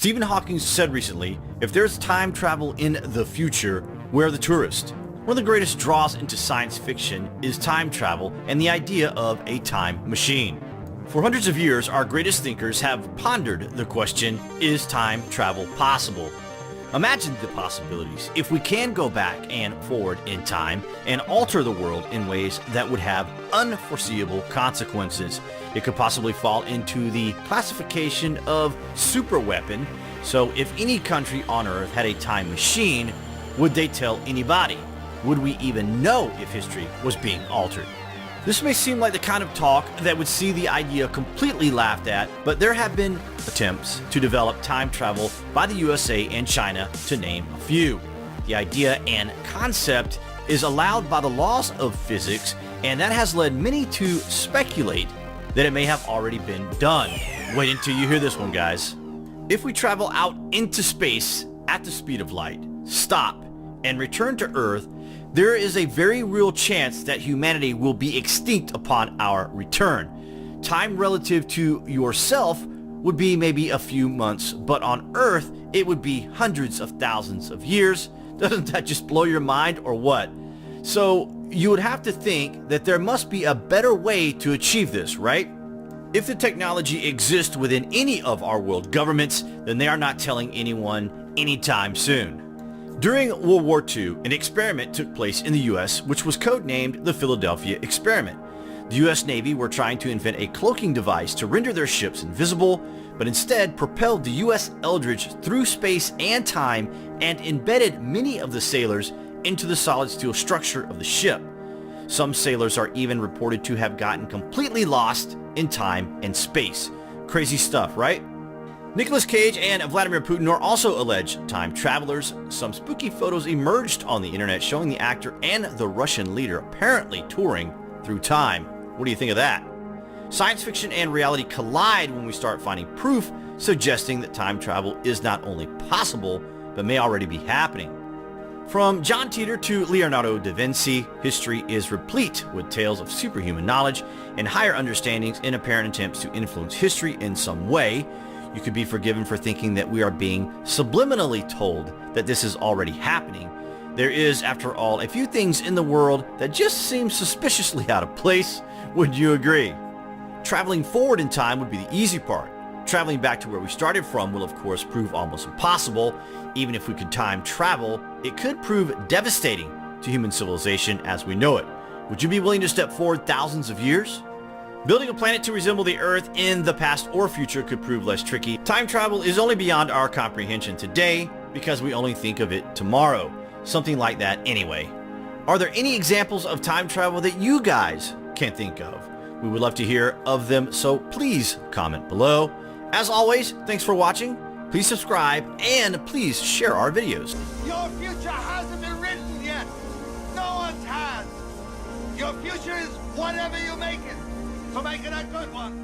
Stephen Hawking said recently, if there's time travel in the future, where are the tourists? One of the greatest draws into science fiction is time travel and the idea of a time machine. For hundreds of years, our greatest thinkers have pondered the question, is time travel possible? Imagine the possibilities if we can go back and forward in time and alter the world in ways that would have unforeseeable consequences. It could possibly fall into the classification of superweapon. So if any country on Earth had a time machine, would they tell anybody? Would we even know if history was being altered? This may seem like the kind of talk that would see the idea completely laughed at, but there have been attempts to develop time travel by the USA and China, to name a few. The idea and concept is allowed by the laws of physics, and that has led many to speculate that it may have already been done. Wait until you hear this one, guys. If we travel out into space at the speed of light, stop, and return to Earth, there is a very real chance that humanity will be extinct upon our return. Time relative to yourself would be maybe a few months, but on Earth, it would be hundreds of thousands of years. Doesn't that just blow your mind, or what? So you would have to think that there must be a better way to achieve this, right? If the technology exists within any of our world governments, then they are not telling anyone anytime soon. During World War II, an experiment took place in the US, which was codenamed the Philadelphia Experiment. The US Navy were trying to invent a cloaking device to render their ships invisible, but instead propelled the US Eldridge through space and time and embedded many of the sailors into the solid steel structure of the ship. Some sailors are even reported to have gotten completely lost in time and space. Crazy stuff, right? Nicolas Cage and Vladimir Putin are also alleged time travelers. Some spooky photos emerged on the internet showing the actor and the Russian leader apparently touring through time. What do you think of that? Science fiction and reality collide when we start finding proof suggesting that time travel is not only possible, but may already be happening. From John Titor to Leonardo da Vinci, history is replete with tales of superhuman knowledge and higher understandings in apparent attempts to influence history in some way. You could be forgiven for thinking that we are being subliminally told that this is already happening. There is, after all, a few things in the world that just seem suspiciously out of place. Would you agree? Traveling forward in time would be the easy part. Traveling back to where we started from will of course prove almost impossible. Even if we could time travel, it could prove devastating to human civilization as we know it. Would you be willing to step forward thousands of years? Building a planet to resemble the Earth in the past or future could prove less tricky. Time travel is only beyond our comprehension today because we only think of it tomorrow. Something like that anyway. Are there any examples of time travel that you guys can think of? We would love to hear of them, so please comment below. As always, thanks for watching. Please subscribe and please share our videos. Your future hasn't been written yet. No one's has. Your future is whatever you make it. So make it a good one.